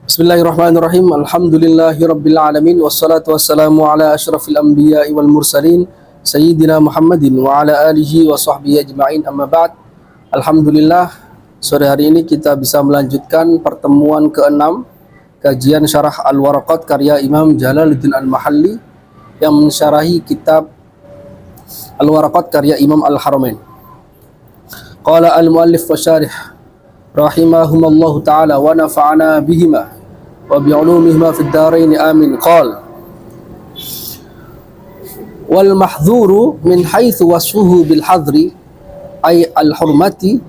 Bismillahirrahmanirrahim. Alhamdulillahirabbil alamin wassalatu wassalamu ala asyrafil anbiya'i wal mursalin sayyidina Muhammadin wa ala alihi wa sahbihi ajma'in, amma ba'd. Alhamdulillah, sore hari ini kita bisa melanjutkan pertemuan ke-6 kajian syarah Al-Waraqat karya Imam Jalaluddin Al-Mahalli yang mensyarahi kitab Al-Waraqat karya Imam Al-Haramain. Qala al-muallif wa syarih rahimahumallahu ta'ala wa nafa'ana bihima wa bi'ulumihima fid dharain amin. Qala wal mahdhuru min haitsu wasfuhu bil hadri ay al hurmati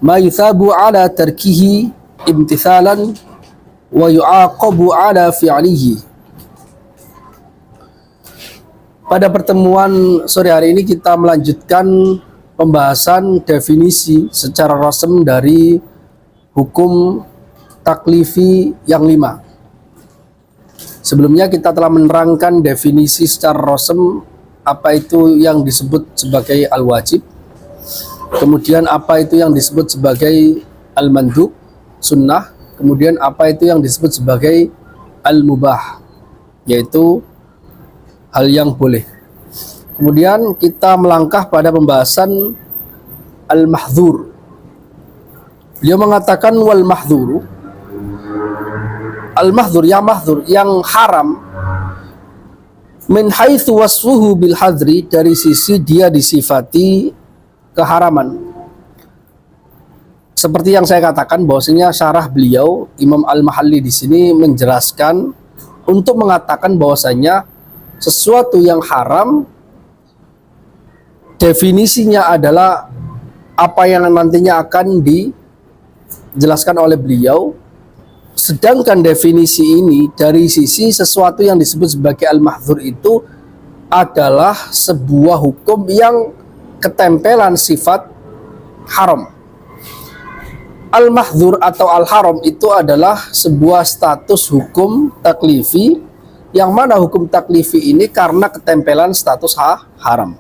ma yuthabu ala tarkihi imtithalan wa yu'aqabu ala fi'lihi. Pada pertemuan sore hari ini kita melanjutkan pembahasan definisi secara rasem dari hukum taklifi yang 5. Sebelumnya kita telah menerangkan definisi secara rasem apa itu yang disebut sebagai al-wajib, kemudian apa itu yang disebut sebagai al-mandub, sunnah, kemudian apa itu yang disebut sebagai al-mubah, yaitu hal yang boleh. Kemudian kita melangkah pada pembahasan al-mahdhur. Beliau mengatakan wal mahdhuru, al-mahdhur yang haram, min haitsu wasfuhu bil hadri, dari sisi dia disifati keharaman. Seperti yang saya katakan bahwasanya syarah beliau Imam Al-Mahalli di sini menjelaskan untuk mengatakan bahwasanya sesuatu yang haram definisinya adalah apa yang nantinya akan dijelaskan oleh beliau. Sedangkan definisi ini dari sisi sesuatu yang disebut sebagai al-mahdhur itu adalah sebuah hukum yang ketempelan sifat haram. Al-mahdhur atau al-haram itu adalah sebuah status hukum taklifi, yang mana hukum taklifi ini karena ketempelan status haram.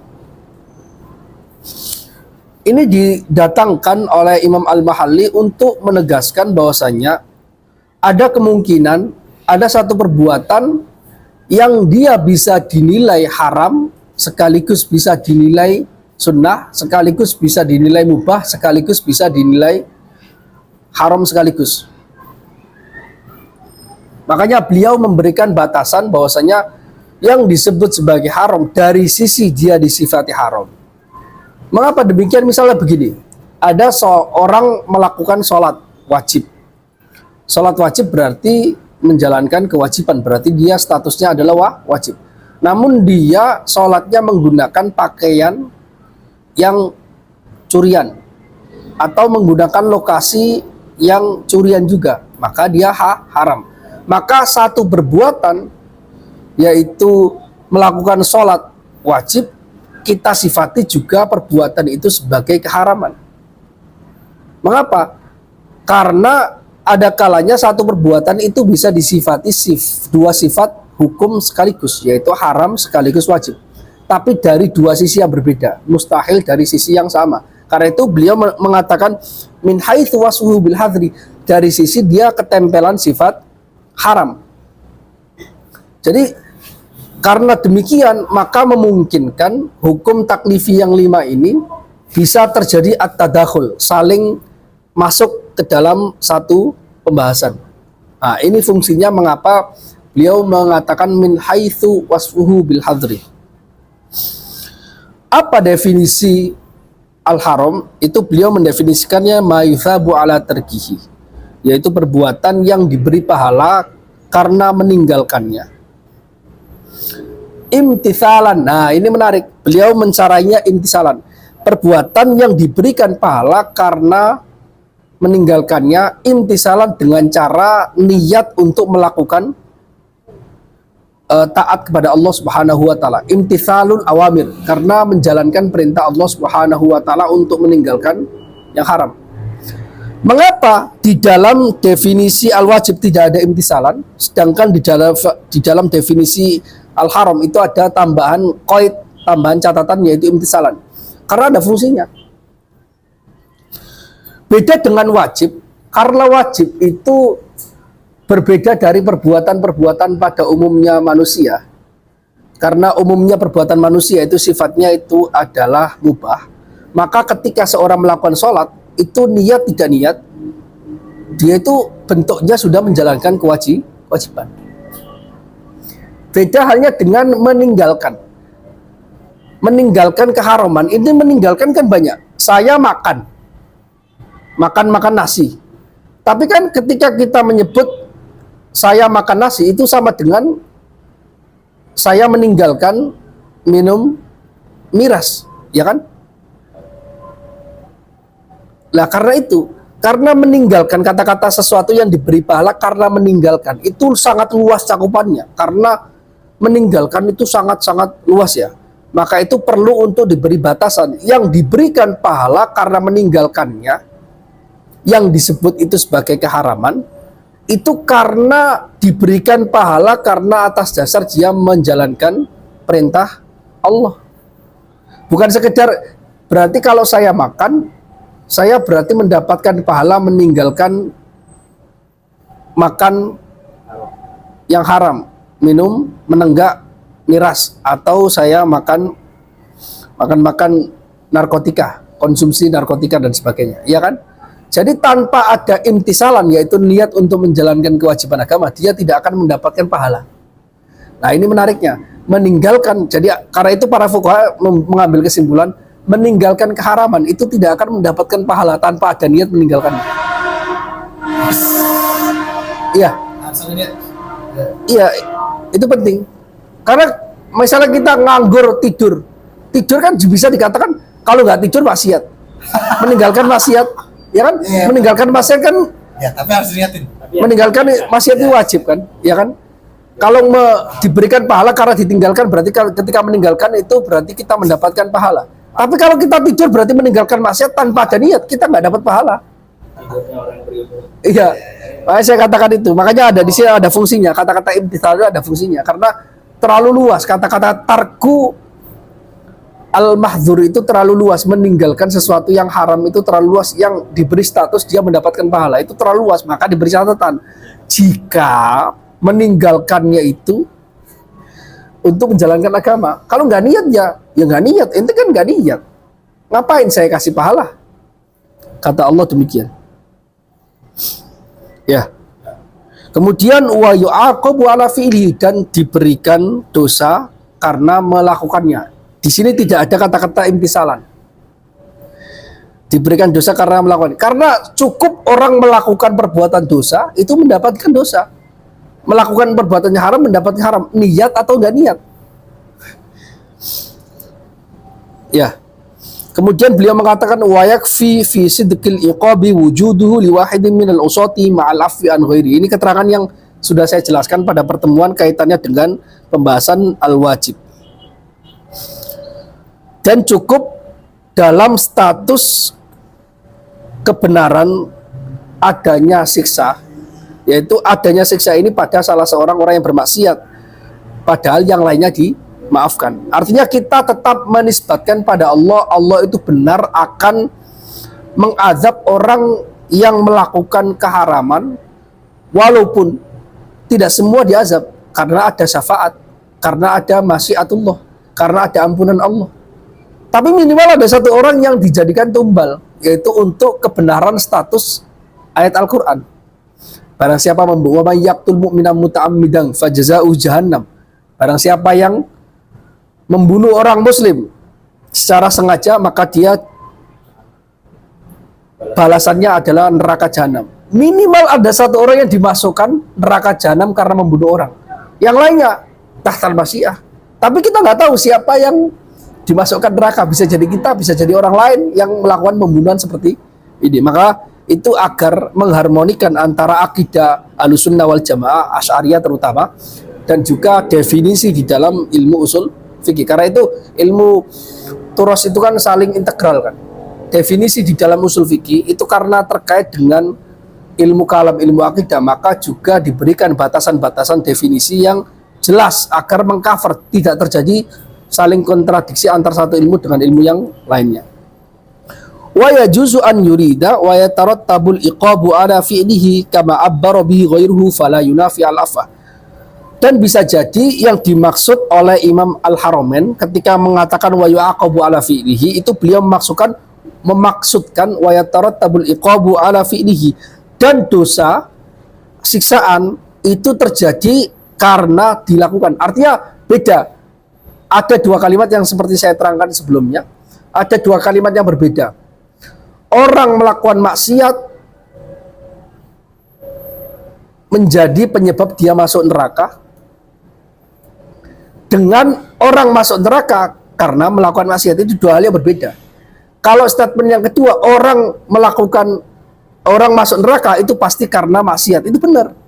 Ini didatangkan oleh Imam Al-Mahalli untuk menegaskan bahwasanya ada kemungkinan ada satu perbuatan yang dia bisa dinilai haram, sekaligus bisa dinilai sunnah, sekaligus bisa dinilai mubah, sekaligus bisa dinilai haram sekaligus. Makanya beliau memberikan batasan bahwasanya yang disebut sebagai haram dari sisi dia disifati haram. Mengapa demikian? Misalnya begini, ada seorang melakukan sholat wajib. Sholat wajib berarti menjalankan kewajiban, berarti dia statusnya adalah wajib. Namun dia sholatnya menggunakan pakaian yang curian atau menggunakan lokasi yang curian juga, maka dia haram. Maka satu perbuatan, yaitu melakukan sholat wajib, kita sifati juga perbuatan itu sebagai keharaman. Mengapa? Karena ada kalanya satu perbuatan itu bisa disifati dua sifat hukum sekaligus, yaitu haram sekaligus wajib, tapi dari dua sisi yang berbeda, mustahil dari sisi yang sama. Karena itu beliau mengatakan min haitsu wasfuhu bil hadri, dari sisi dia ketempelan sifat haram. Jadi karena demikian maka memungkinkan hukum taklifi yang 5 ini bisa terjadi at-tadakhul, saling masuk ke dalam satu pembahasan. Nah, ini fungsinya mengapa beliau mengatakan min haitsu wasfuhu bil hadri. Apa definisi al-haram? Itu beliau mendefinisikannya ma yuthabu ala tarkihi, yaitu perbuatan yang diberi pahala karena meninggalkannya. Imtithalan. Nah, ini menarik. Beliau mencarainya imtithalan. Perbuatan yang diberikan pahala karena meninggalkannya, imtithalan dengan cara niat untuk melakukan taat kepada Allah Subhanahu wa taala. Imtithalul awamir, karena menjalankan perintah Allah Subhanahu wa taala untuk meninggalkan yang haram. Mengapa di dalam definisi al-wajib tidak ada imtithalan, sedangkan di dalam definisi al-haram itu ada tambahan qaid, tambahan catatan, yaitu imtithalan? Karena ada fungsinya. Beda dengan wajib, Karena wajib itu berbeda dari perbuatan-perbuatan pada umumnya manusia. Karena umumnya perbuatan manusia itu sifatnya itu adalah mubah. Maka ketika seorang melakukan sholat, itu niat tidak niat, dia itu bentuknya sudah menjalankan kewajiban. Beda halnya dengan meninggalkan. Meninggalkan keharaman, ini meninggalkan kan banyak. Saya makan nasi. Tapi kan ketika kita menyebut saya makan nasi, itu sama dengan saya meninggalkan minum miras, ya kan? Lah karena meninggalkan, kata-kata sesuatu yang diberi pahala karena meninggalkan, itu sangat luas cakupannya. Karena meninggalkan itu sangat-sangat luas ya. Maka itu perlu untuk diberi batasan. Yang diberikan pahala karena meninggalkannya, yang disebut itu sebagai keharaman, itu karena diberikan pahala karena atas dasar dia menjalankan perintah Allah. Bukan sekedar berarti kalau saya makan, saya berarti mendapatkan pahala meninggalkan makan yang haram, minum, menenggak miras, atau saya makan narkotika, konsumsi narkotika dan sebagainya, ya kan? Jadi tanpa ada imtisalan, yaitu niat untuk menjalankan kewajiban agama, dia tidak akan mendapatkan pahala. Nah ini menariknya, meninggalkan. Jadi karena itu para fuqaha mengambil kesimpulan, meninggalkan keharaman itu tidak akan mendapatkan pahala tanpa ada niat meninggalkannya. Iya. Iya, itu penting. Karena misalnya kita nganggur tidur kan bisa dikatakan kalau nggak tidur maksiat, meninggalkan maksiat. Ya kan, meninggalkan maksiat kan, ya tapi harus diniatin. Meninggalkan maksiat itu wajib kan, ya kan? Kalau diberikan pahala karena ditinggalkan, berarti ketika meninggalkan itu berarti kita mendapatkan pahala. Tapi kalau kita tidur berarti meninggalkan maksiat tanpa ada niat, kita nggak dapat pahala. Iya, saya katakan itu. Makanya ada di sini ada fungsinya. Kata-kata imtithal ada fungsinya karena terlalu luas. Kata-kata tarku al-mahdzur itu terlalu luas, meninggalkan sesuatu yang haram itu terlalu luas, yang diberi status dia mendapatkan pahala itu terlalu luas, maka diberi catatan jika meninggalkannya itu untuk menjalankan agama. Kalau nggak niat ya nggak niat, ente kan nggak niat, ngapain saya kasih pahala? Kata Allah demikian. Ya. Kemudian wa yu'aqabu ala fi'lihi, dan diberikan dosa karena melakukannya. Di sini tidak ada kata-kata imtisalan. Diberikan dosa karena melakukan. Karena cukup orang melakukan perbuatan dosa itu mendapatkan dosa. Melakukan perbuatannya haram mendapatkan haram. Niat atau enggak niat. Ya. Kemudian beliau mengatakan wa yakfi fi sidqil iqabi wujuduhu li wahidin minal usati ma'al afwi an ghairi. Ini keterangan yang sudah saya jelaskan pada pertemuan kaitannya dengan pembahasan al-wajib. Dan cukup dalam status kebenaran adanya siksa, yaitu adanya siksa ini pada salah seorang orang yang bermaksiat, padahal yang lainnya dimaafkan. Artinya kita tetap menisbatkan pada Allah, Allah itu benar akan mengazab orang yang melakukan keharaman, walaupun tidak semua diazab, karena ada syafaat, karena ada masyiatullah, karena ada ampunan Allah. Tapi minimal ada satu orang yang dijadikan tumbal, yaitu untuk kebenaran status ayat Al-Quran. Barang siapa membawa yaqtul mu'mina muta'ammidan fajaza'u jahannam. Barang siapa yang membunuh orang muslim secara sengaja, maka dia balasannya adalah neraka jahanam. Minimal ada satu orang yang dimasukkan neraka jahanam karena membunuh orang. Yang lainnya tahtal masyiah. Tapi kita nggak tahu siapa yang dimasukkan neraka, bisa jadi kita, bisa jadi orang lain yang melakukan pembunuhan seperti ini. Maka itu agar mengharmonikan antara akidah Ahlussunnah wal Jamaah, Asy'ariyah terutama, dan juga definisi di dalam ilmu usul fikih. Karena itu ilmu turos itu kan saling integral kan. Definisi di dalam usul fikih itu karena terkait dengan ilmu kalam, ilmu akidah, maka juga diberikan batasan-batasan definisi yang jelas agar mengcover, tidak terjadi saling kontradiksi antar satu ilmu dengan ilmu yang lainnya. Wa yajuzu an yurida wa yatarattabul iqabu ala fi'lihi kama abbara bihi ghairuhu fala yunafi al-afa. Dan bisa jadi yang dimaksud oleh Imam Al-Haramain ketika mengatakan wa yu'aqabu ala fi'lihi itu beliau memaksudkan wa yatarattabul iqabu ala fi'lihi, dan dosa siksaan itu terjadi karena dilakukan. Artinya beda. Ada dua kalimat yang seperti saya terangkan sebelumnya. Ada dua kalimat yang berbeda. Orang melakukan maksiat menjadi penyebab dia masuk neraka, dengan orang masuk neraka karena melakukan maksiat, itu dua hal yang berbeda. Kalau statement yang kedua, orang masuk neraka itu pasti karena maksiat, itu benar.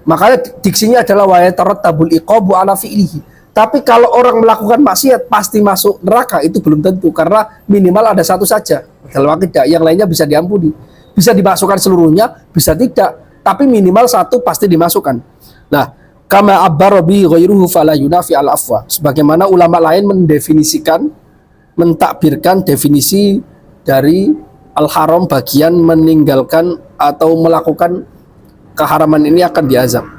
Makanya diksinya adalah wa yatarattabul iqabu ala fi'lihi. Tapi kalau orang melakukan maksiat pasti masuk neraka, itu belum tentu, karena minimal ada satu saja dalam akidah, yang lainnya bisa diampuni. Bisa dimasukkan seluruhnya, bisa tidak, tapi minimal satu pasti dimasukkan. Nah, kama abbara bi ghairuhu fala yunafi al afwa. Sebagaimana ulama lain mendefinisikan, mentakbirkan definisi dari al-haram, bagian meninggalkan atau melakukan keharaman ini akan diazab.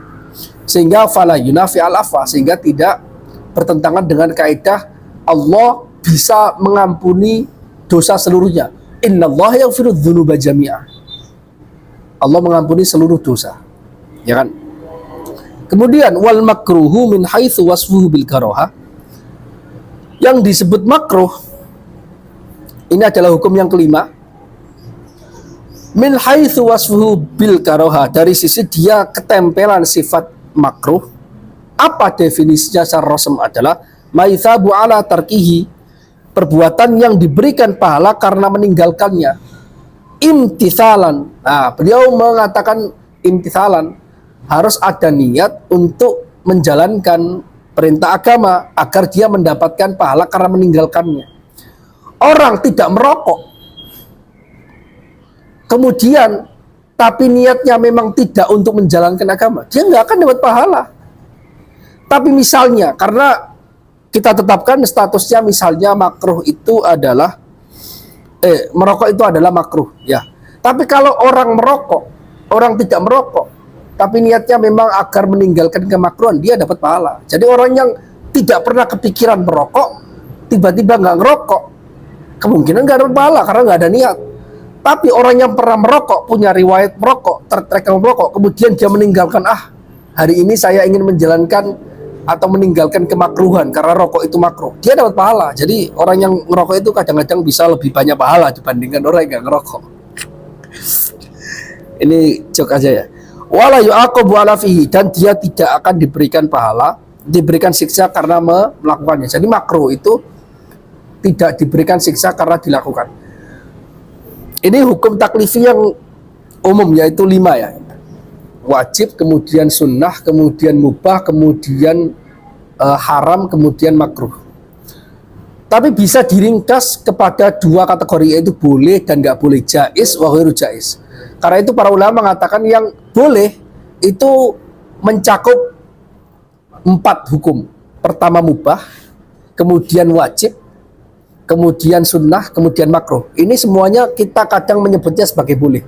Sehingga fala yunafi al afwa, sehingga tidak bertentangan dengan kaidah Allah bisa mengampuni dosa seluruhnya. Innallaha yaghfiru dzunuba jami'a. Allah mengampuni seluruh dosa. Ya kan? Kemudian wal makruhu min haitsu wasfuhu bil karaha. Yang disebut makruh ini adalah hukum yang kelima. Min haitsu wasfuhu bil karaha, dari sisi dia ketempelan sifat makruh. Apa definisinya secara rasm adalah maithabu ala tarkihi, perbuatan yang diberikan pahala karena meninggalkannya. Imtithalan. Nah, beliau mengatakan imtithalan, harus ada niat untuk menjalankan perintah agama agar dia mendapatkan pahala karena meninggalkannya. Orang tidak merokok, kemudian tapi niatnya memang tidak untuk menjalankan agama, dia nggak akan dapat pahala. Tapi misalnya, karena kita tetapkan statusnya misalnya makruh itu adalah merokok itu adalah makruh, ya. Tapi kalau orang merokok, orang tidak merokok, tapi niatnya memang agar meninggalkan kemakruhan, dia dapat pahala. Jadi orang yang tidak pernah kepikiran merokok, tiba-tiba nggak ngerokok, kemungkinan nggak dapat pahala karena nggak ada niat. Tapi orang yang pernah merokok, punya riwayat merokok, tertrek merokok, kemudian dia meninggalkan, hari ini saya ingin menjalankan atau meninggalkan kemakruhan karena rokok itu makruh, dia dapat pahala. Jadi orang yang ngerokok itu kadang-kadang bisa lebih banyak pahala dibandingkan orang yang nggak ngerokok. Ini joke aja ya. Wala yu'aqabu ala fihi, dan dia tidak akan diberikan pahala, diberikan siksa karena melakukannya. Jadi makruh itu tidak diberikan siksa karena dilakukan. Ini hukum taklifi yang umum, yaitu 5 ya. Wajib, kemudian sunnah, kemudian mubah, kemudian haram, kemudian makruh. Tapi bisa diringkas kepada 2 kategori, yaitu boleh dan nggak boleh, jaiz wa ghairu jaiz. Karena itu para ulama mengatakan yang boleh itu mencakup 4 hukum. Pertama mubah, kemudian wajib, kemudian sunnah, kemudian makruh. Ini semuanya kita kadang menyebutnya sebagai boleh.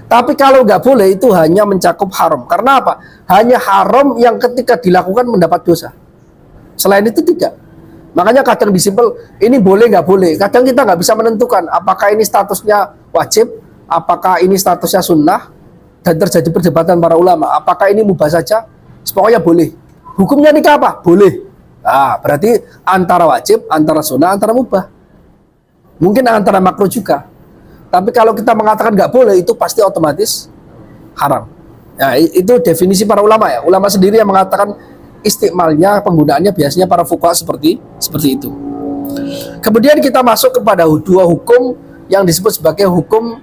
Tapi kalau nggak boleh itu hanya mencakup haram. Karena apa? Hanya haram yang ketika dilakukan mendapat dosa. Selain itu tidak. Makanya kadang disimpel, ini boleh nggak boleh. Kadang kita nggak bisa menentukan apakah ini statusnya wajib, apakah ini statusnya sunnah, dan terjadi perdebatan para ulama. Apakah ini mubah saja? Pokoknya boleh. Hukumnya nikah apa? Boleh. Nah, berarti antara wajib, antara sunnah, antara mubah. Mungkin antara makruh juga. Tapi kalau kita mengatakan nggak boleh, itu pasti otomatis haram. Nah, itu definisi para ulama ya. Ulama sendiri yang mengatakan istimalnya, penggunaannya biasanya para fuqaha seperti itu. Kemudian kita masuk kepada 2 hukum yang disebut sebagai hukum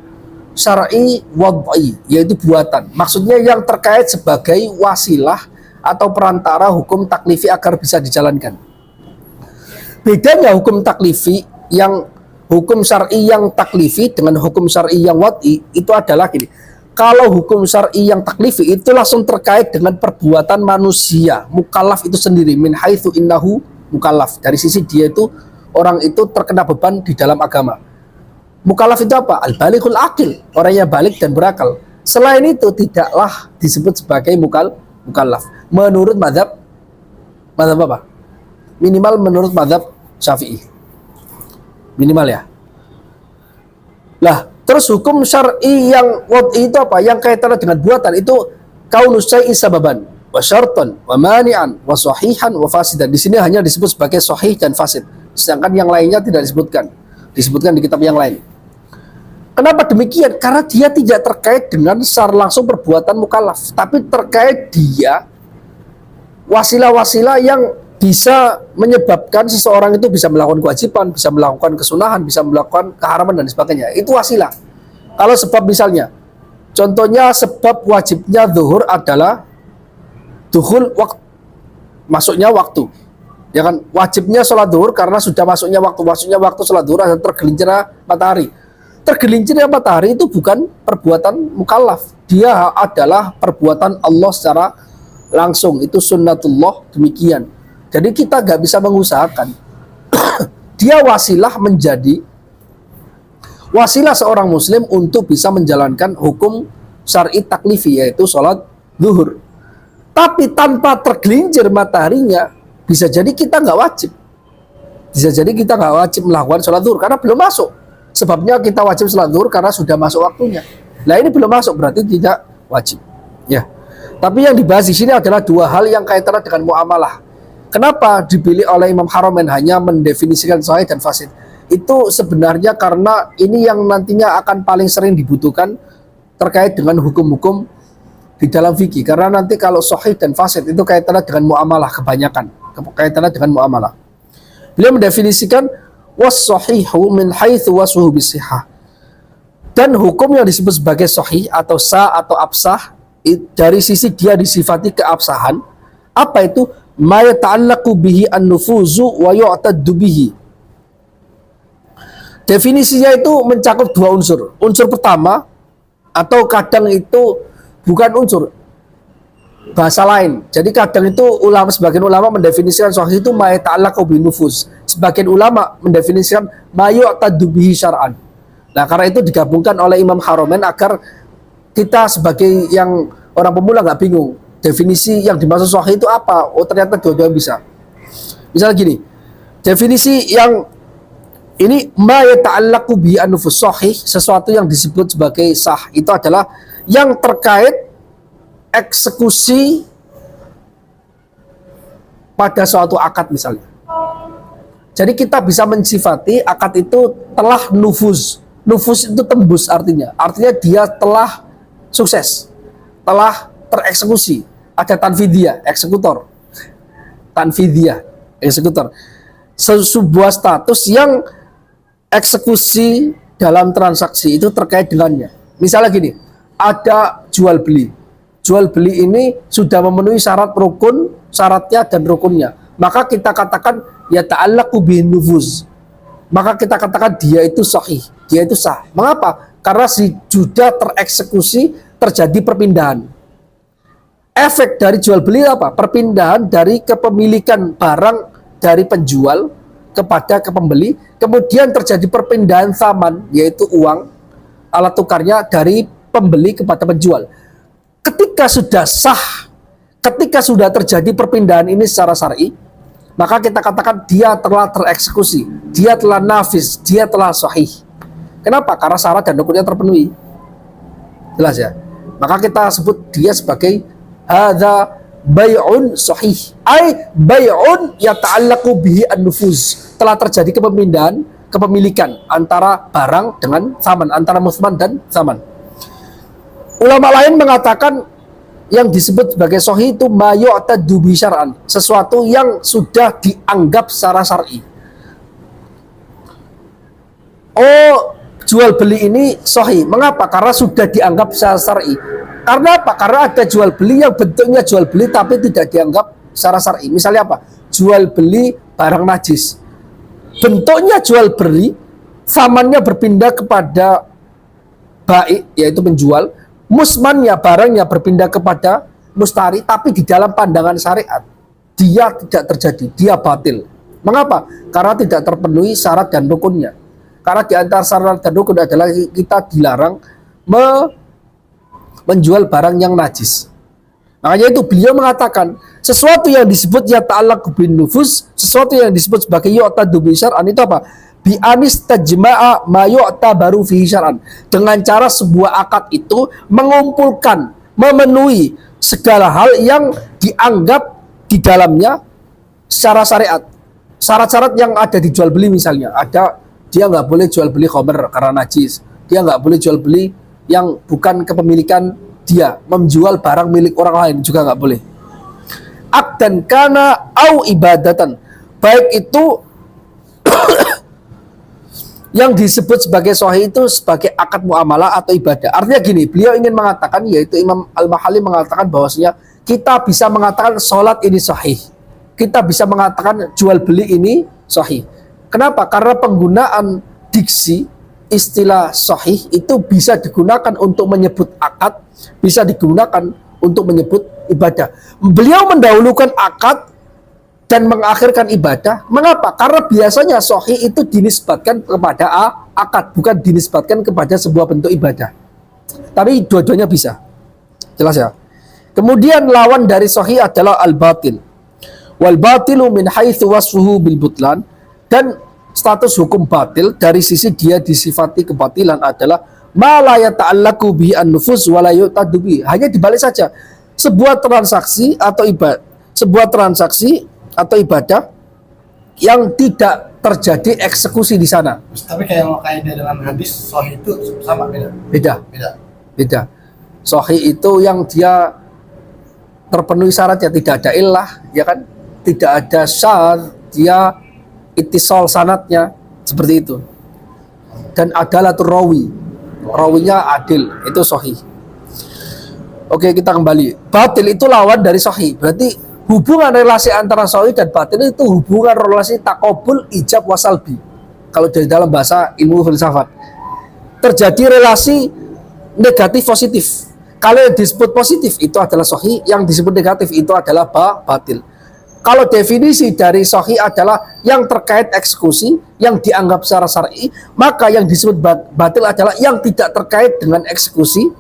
syar'i wad'i, yaitu buatan. Maksudnya yang terkait sebagai wasilah atau perantara hukum taklifi agar bisa dijalankan. Bedanya hukum taklifi yang hukum syar'i yang taklifi dengan hukum syar'i yang wad'i itu adalah gini. Kalau hukum syar'i yang taklifi itu langsung terkait dengan perbuatan manusia, mukallaf itu sendiri, min haitsu innahu mukallaf. Dari sisi dia itu, orang itu terkena beban di dalam agama. Mukallaf itu apa? Al-balighul aqil, orang yang balik dan berakal. Selain itu tidaklah disebut sebagai mukallaf. Menurut mazhab apa? Minimal menurut mazhab Syafi'i. Minimal ya. Lah, terus hukum syar'i yang wad'i itu apa? Yang kaitannya dengan buatan itu kaunus syai'i sababan wa syartan wa mani'an wa sahihan wa fasidan. Di sini hanya disebut sebagai sahih dan fasid. Sedangkan yang lainnya tidak disebutkan. Disebutkan di kitab yang lain. Kenapa demikian? Karena dia tidak terkait dengan secara langsung perbuatan mukallaf, tapi terkait dia wasilah-wasilah yang bisa menyebabkan seseorang itu bisa melakukan kewajiban, bisa melakukan kesunahan, bisa melakukan keharaman dan sebagainya. Itu wasilah. Kalau sebab misalnya, contohnya sebab wajibnya zuhur adalah dukhul waktu, masuknya waktu. Ya kan, wajibnya sholat zuhur karena sudah masuknya waktu sholat zuhur ada tergelincirnya matahari. Tergelincirnya matahari itu bukan perbuatan mukallaf, dia adalah perbuatan Allah secara langsung, itu sunnatullah demikian. Jadi kita nggak bisa mengusahakan. Dia wasilah menjadi wasilah seorang muslim untuk bisa menjalankan hukum syar'i taklifi, yaitu sholat zuhur. Tapi tanpa tergelincir mataharinya, bisa jadi kita nggak wajib. Bisa jadi kita nggak wajib melakukan sholat zuhur karena belum masuk. Sebabnya kita wajib sholat zuhur karena sudah masuk waktunya. Nah ini belum masuk, berarti tidak wajib. Ya. Tapi yang dibahas di sini adalah dua hal yang kaitannya dengan muamalah. Kenapa dipilih oleh Imam Haramain hanya mendefinisikan sahih dan fasid? Itu sebenarnya karena ini yang nantinya akan paling sering dibutuhkan terkait dengan hukum-hukum di dalam fikih. Karena nanti kalau sahih dan fasid itu kaitannya dengan muamalah kebanyakan. Kaitannya dengan muamalah. Beliau mendefinisikan was-sahihu min haitsu wasfuhu bisihah. Dan hukum yang disebut sebagai sahih atau sah atau absah dari sisi dia disifati keabsahan, apa itu? Ma yata'allaqu bihi an-nufuzu wa yu'taddu bihi. Definisinya itu mencakup dua unsur. Unsur pertama, atau kadang itu bukan unsur, bahasa lain. Jadi kadang itu sebagian ulama mendefinisikan sahih itu ma yata'allaqu bin nufuz. Sebagian ulama mendefinisikan ma yu'taddu bihi syar'an. Nah, karena itu digabungkan oleh Imam Haramain agar kita sebagai yang orang pemula nggak bingung. Definisi yang dimaksud sahih itu apa? Oh, ternyata dua-dua bisa. Misalnya gini, definisi yang ini ma yata'allaqu bi an-nufus sahih, sesuatu yang disebut sebagai sah itu adalah yang terkait eksekusi pada suatu akad misalnya. Jadi kita bisa mensifati akad itu telah nufuz. Nufuz itu tembus artinya. Artinya dia telah sukses, telah tereksekusi. Ada tanfidiyah, eksekutor. Tanfidiyah, eksekutor. Sebuah status yang eksekusi dalam transaksi itu terkait dengannya. Misalnya gini, ada jual beli. Jual beli ini sudah memenuhi syarat rukun, syaratnya dan rukunnya. Maka kita katakan ya ta'allaqu bin nufuz. Maka kita katakan dia itu sahih, dia itu sah. Mengapa? Karena sudah tereksekusi, terjadi perpindahan. Efek dari jual beli apa? Perpindahan dari kepemilikan barang dari penjual kepada ke pembeli, kemudian terjadi perpindahan tsaman, yaitu uang, alat tukarnya dari pembeli kepada penjual. Ketika sudah sah, ketika sudah terjadi perpindahan ini secara syar'i, maka kita katakan dia telah tereksekusi, dia telah nafis, dia telah sahih. Kenapa? Karena syarat dan rukunnya terpenuhi. Jelas ya? Maka kita sebut dia sebagai hadza bai'un sahih. Ai bai'un yata'allaqu bihi an-nufuz. Telah terjadi kepemilikan antara barang dengan tsaman, antara musman dan tsaman. Ulama lain mengatakan yang disebut sebagai sahih itu ma yu'taddu bi syar'an, sesuatu yang sudah dianggap secara syar'i. Oh, jual beli ini sahih. Mengapa? Karena sudah dianggap secara syar'i. Karena apa? Karena ada jual beli yang bentuknya jual beli tapi tidak dianggap secara syar'i. Misalnya apa? Jual beli barang najis. Bentuknya jual beli, samannya berpindah kepada baik, yaitu penjual. Musmannya, barangnya berpindah kepada mustari, tapi di dalam pandangan syariat dia tidak terjadi, dia batil. Mengapa? Karena tidak terpenuhi syarat dan rukunnya. Karena di antara syarat dan rukun adalah kita dilarang menjual barang yang najis. Makanya itu beliau mengatakan sesuatu yang disebut ya ta'allaq bin nufus, sesuatu yang disebut sebagai yu'tadu bi syar'an itu apa? Bi anis tajma'a ma yu'tabaru fi syar'an. Dengan cara sebuah akad itu mengumpulkan, memenuhi segala hal yang dianggap di dalamnya secara syariat. Syarat-syarat yang ada di jual beli misalnya, ada dia nggak boleh jual beli khamr karena najis, dia nggak boleh jual beli yang bukan kepemilikan dia, menjual barang milik orang lain juga nggak boleh. Akdan kana au ibadatan, baik itu yang disebut sebagai sahih itu sebagai akad muamalah atau ibadah. Artinya gini, beliau ingin mengatakan, yaitu Imam Al-Mahalli mengatakan bahwasanya kita bisa mengatakan sholat ini sahih, kita bisa mengatakan jual beli ini sahih. Kenapa? Karena penggunaan diksi istilah sahih itu bisa digunakan untuk menyebut akad, bisa digunakan untuk menyebut ibadah. Beliau mendahulukan akad dan mengakhirkan ibadah. Mengapa? Karena biasanya sahih itu dinisbatkan kepada akad, bukan dinisbatkan kepada sebuah bentuk ibadah. Tapi dua-duanya bisa. Jelas ya? Kemudian lawan dari sahih adalah al-batil. Wal batilu min haitsu wasfuhu bil butlan, dan status hukum batil dari sisi dia disifati kebatilan adalah ma la yata'allaqu bi an-nufus wa la yu'tadu bi. Hanya dibalik saja. Sebuah transaksi atau ibadah yang tidak terjadi eksekusi di sana. Tapi kayak kaidah dalam hadis sahih itu sama beda. Beda. Sahih itu yang dia terpenuhi syaratnya, tidak ada illah, ya kan? Tidak ada syar, dia ittisal sanatnya seperti itu. Dan adalatul rawinya adil, itu sahih. Oke, kita kembali. Batil itu lawan dari sahih. Berarti hubungan relasi antara sahih dan batil itu hubungan relasi takobul ijab wasalbi. Kalau dari dalam bahasa ilmu filsafat, terjadi relasi negatif positif. Kalau yang disebut positif itu adalah sahih, yang disebut negatif itu adalah batil. Kalau definisi dari sahih adalah yang terkait eksekusi, yang dianggap secara syar'i, maka yang disebut batil adalah yang tidak terkait dengan eksekusi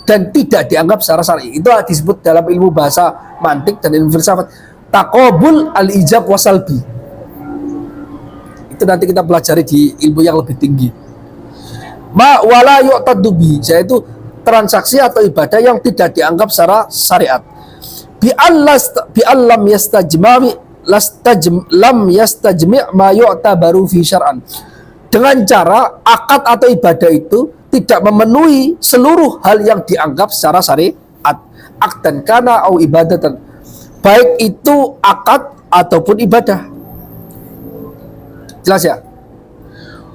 dan tidak dianggap secara syar'i. Itu disebut dalam ilmu bahasa mantik dan ilmu filsafat taqabul al-ijab wasalbi. Itu nanti kita pelajari di ilmu yang lebih tinggi. Ma wala yu'tadu bi, yaitu transaksi atau ibadah yang tidak dianggap secara syariat. Bi allam yastajmi' ma yu'tabaru fi syar'an. Dengan cara akad atau ibadah itu tidak memenuhi seluruh hal yang dianggap secara syariat. Akdan kana au ibadatan, baik itu akad ataupun ibadah. Jelas ya?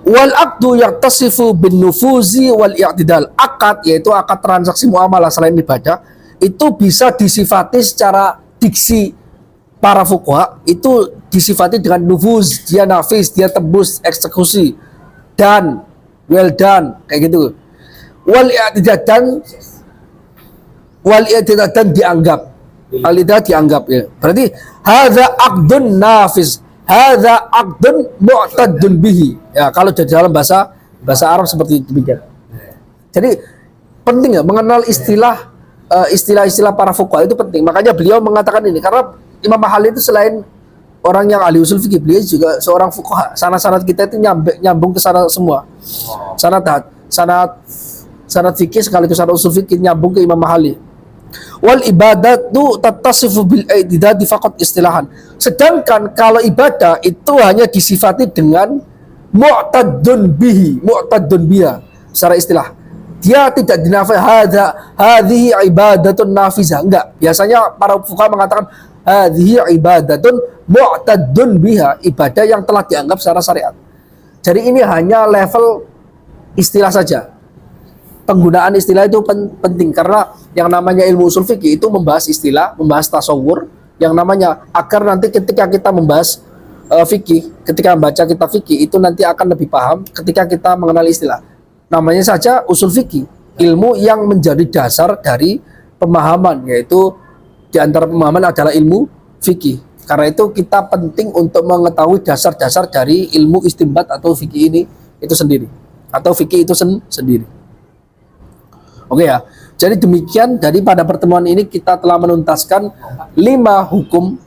Wal aqdu yaktasifu bin nufuzi wal i'tidal. Akad yaitu akad transaksi muamalah selain ibadah itu bisa disifati secara diksi para fuqaha, itu disifati dengan nufuz, dia nafis, dia tembus eksekusi, dan well done kayak gitu. Wal i'tidal dan dianggap, al-i'tidal dianggap ya. Berarti hadza aqdun nafis, hadza aqdun mu'tadun bihi. Ya, kalau di dalam bahasa Arab seperti demikian. Jadi penting ya mengenal istilah-istilah para fuqaha itu penting. Makanya beliau mengatakan ini karena Imam Mahalli itu selain orang yang ahli usul fikih, beliau juga seorang fuqaha. Sanad-sanad kita itu nyambung ke sana semua. Sanad fikih sekaligus sanad usul fikih nyambung ke Imam Mahalli. Wal ibadatu tattasifu bil i'tidadi faqat istilahan. Sedangkan kalau ibadah itu hanya disifati dengan mu'tadun biha secara istilah. Dia tidak dinafai hadhihi ibadatun nafizah, enggak. Biasanya para fuqaha mengatakan hadhihi ibadatun mu'tadun biha, ibadah yang telah dianggap secara syariat. Jadi ini hanya level istilah saja. Penggunaan istilah itu penting karena yang namanya ilmu usul fikih itu membahas istilah, membahas tasawur, yang namanya agar nanti ketika kita membahas fikih, ketika membaca kitab fikih itu nanti akan lebih paham ketika kita mengenal istilah. Namanya saja usul fikih, ilmu yang menjadi dasar dari pemahaman, yaitu di antara pemahaman adalah ilmu fikih. Karena itu kita penting untuk mengetahui dasar-dasar dari ilmu istinbat atau fikih ini itu sendiri atau fikih itu sendiri. Oke ya. Jadi demikian, dari pada pertemuan ini kita telah menuntaskan 5 hukum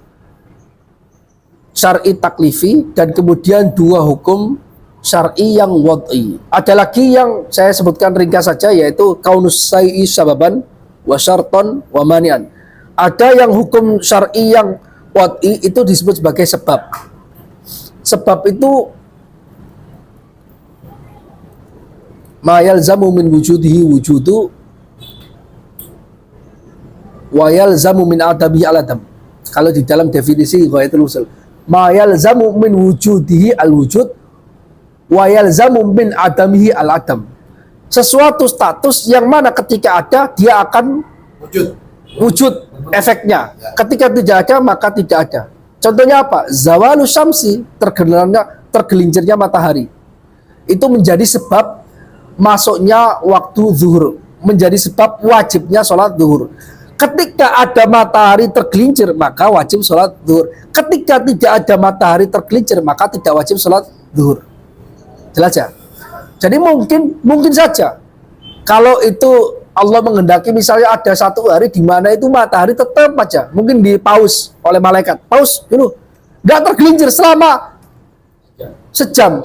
syar'i taklifi dan kemudian 2 hukum syar'i yang wad'i. Ada lagi yang saya sebutkan ringkas saja, yaitu kaunus syai'i sababan wa syarton wa mani'an. Ada yang hukum syar'i yang wad'i itu disebut sebagai sebab. Sebab itu ma yalzamu min wujudihi wujudu wa yalzamu min adamihi al-adam. Kalau di dalam definisi Ghayatul Usul, ma yalzamu min wujudihi al-wujud wa yalzamu min adamihi al-adam. Sesuatu status yang mana ketika ada dia akan wujud efeknya. Ketika tidak ada maka tidak ada. Contohnya apa? Zawalu syamsi, tergelincirnya matahari. Itu menjadi sebab masuknya waktu zuhur, menjadi sebab wajibnya sholat zuhur. Ketika ada matahari tergelincir maka wajib sholat zuhur. Ketika tidak ada matahari tergelincir maka tidak wajib sholat zuhur. Jelas ya? Jadi mungkin saja kalau itu Allah menghendaki, misalnya ada satu hari di mana itu matahari tetap aja mungkin dipaus oleh malaikat, paus dulu, nggak tergelincir selama sejam.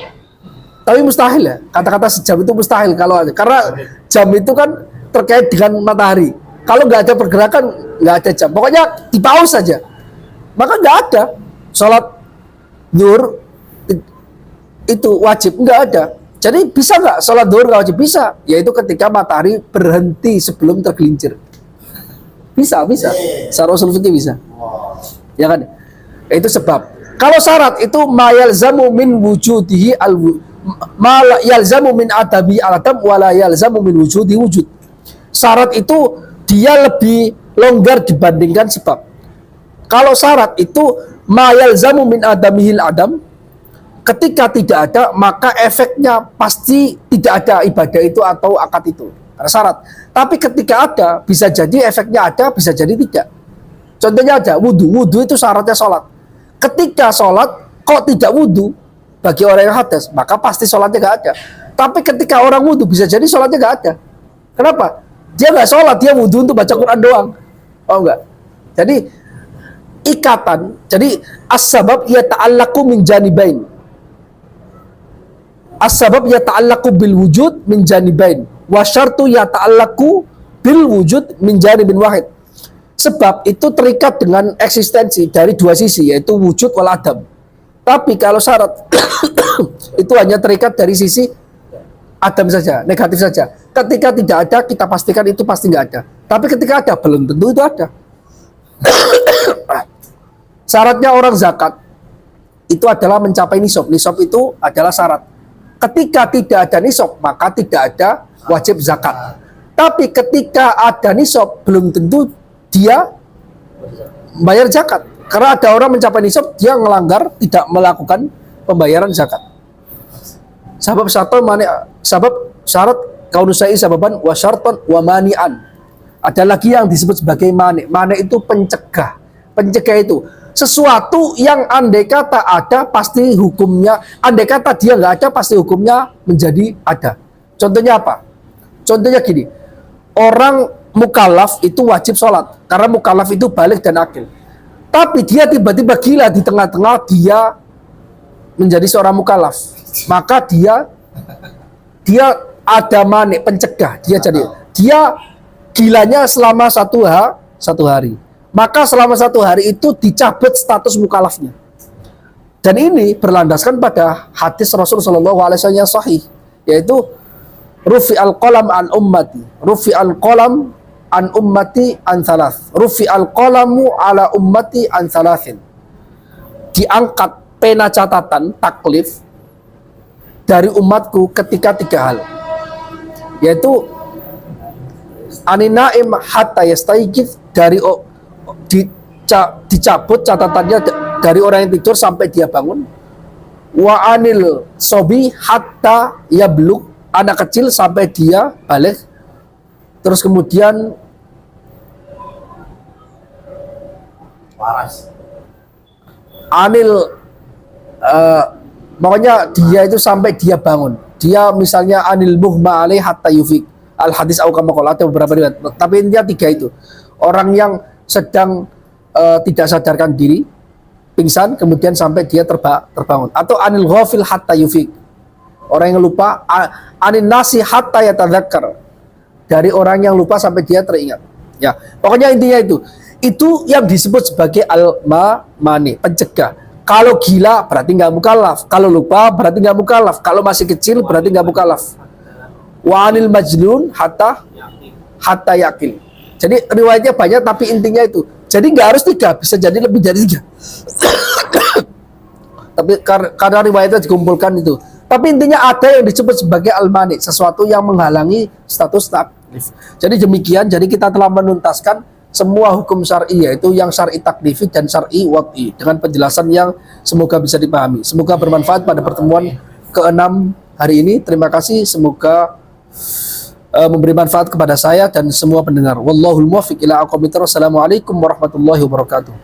Tapi mustahil ya, kata-kata sejam itu mustahil kalau ada, karena jam itu kan terkait dengan matahari. Kalau nggak ada pergerakan, nggak ada jam. Pokoknya dipaus saja. Maka nggak ada sholat zuhur itu wajib, nggak ada. Jadi bisa nggak sholat zuhur nggak wajib? Bisa. Yaitu ketika matahari berhenti sebelum tergelincir. Bisa. Secara usul fikih bisa. Ya kan? Itu sebab. Kalau syarat itu ma yalzamu min wujudihi ma yalzamu min adabi al-adam wa la yalzamu min wujudi wujud. Syarat itu dia lebih longgar dibandingkan sebab. Kalau syarat itu ma yalzamu min adamihil adam, ketika tidak ada maka efeknya pasti tidak ada ibadah itu atau akad itu, karena syarat. Tapi ketika ada, bisa jadi efeknya ada, bisa jadi tidak. Contohnya ada wudhu itu syaratnya sholat. Ketika sholat kok tidak wudhu, bagi orang yang hadas maka pasti sholatnya nggak ada. Tapi ketika orang wudhu, bisa jadi sholatnya nggak ada. Kenapa? Dia nggak sholat, dia wudhu untuk baca Quran doang. Oh enggak. Jadi ikatan. Jadi as-sabab yata'allaqu min janibain. As-sabab yata'allaqu bil wujud min janibain. Wa syartu yata'allaqu bil wujud min janibin wahid. Sebab itu terikat dengan eksistensi dari dua sisi, yaitu wujud wal adam. Tapi kalau syarat itu hanya terikat dari sisi adam saja, negatif saja. Ketika tidak ada, kita pastikan itu pasti nggak ada. Tapi ketika ada, belum tentu itu ada. Syaratnya orang zakat itu adalah mencapai nisab. Nisab itu adalah syarat. Ketika tidak ada nisab, maka tidak ada wajib zakat. Tapi ketika ada nisab, belum tentu dia bayar zakat. Karena ada orang mencapai nisab, dia melanggar, tidak melakukan pembayaran zakat. Sebab syarat kaunusai sababan wa syarton wa mani'an. Ada lagi yang disebut sebagai mani'. Mani' itu pencegah. Pencegah itu sesuatu yang andai kata ada pasti hukumnya, andai kata dia nggak ada pasti hukumnya menjadi ada. Contohnya apa? Contohnya gini, orang mukallaf itu wajib sholat karena mukallaf itu balik dan akil. Tapi dia tiba-tiba gila di tengah-tengah dia menjadi seorang mukallaf, maka dia ada mani' pencegah, dia gilanya selama satu hari. Maka selama satu hari itu dicabut status mukallafnya. Dan ini berlandaskan pada hadis Rasulullah SAW yang sahih, yaitu rufi al-qalam an ummati, rufi al-qalam an ummati an thalath, rufi al-qalamu ala ummati an thalathin. Diangkat pena catatan taklif dari umatku ketika 3 hal, yaitu aninaim hatta yastaiqidh, dari dicabut catatannya dari orang yang tidur sampai dia bangun. Wa anil sobi hatta yablug, anak kecil sampai dia balik. Terus kemudian waras. Anil pokoknya dia itu sampai dia bangun. dia misalnya anil muhma alaih hatta yufik, al hadis au kama qala, atau beberapa riwayat. Tapi intinya 3 itu. Orang yang sedang tidak sadarkan diri, pingsan, kemudian sampai dia terbangun. Atau anil ghafil hatta yufik, orang yang lupa. Anin nasi hatta yatadzakkar, dari orang yang lupa sampai dia teringat. Ya, pokoknya intinya itu yang disebut sebagai al-mani, pencegah. Kalau gila berarti nggak mukallaf, kalau lupa berarti nggak mukallaf, kalau masih kecil berarti nggak mukallaf. Wa anil majnun hatta yakin. Jadi riwayatnya banyak, tapi intinya itu. Jadi nggak harus 3, bisa jadi lebih dari 3. Tapi karena riwayatnya dikumpulkan itu. Tapi intinya ada yang disebut sebagai al-mani, sesuatu yang menghalangi status taklif. Jadi demikian, jadi kita telah menuntaskan semua hukum syar'i, yaitu yang syar'i taklifi dan syar'i wad'i, dengan penjelasan yang semoga bisa dipahami. Semoga bermanfaat pada pertemuan ke-6 hari ini. Terima kasih, semoga memberi manfaat kepada saya dan semua pendengar. Wallahul muwaffiq ila aqwamit thoriq. Wassalamualaikum warahmatullahi wabarakatuh.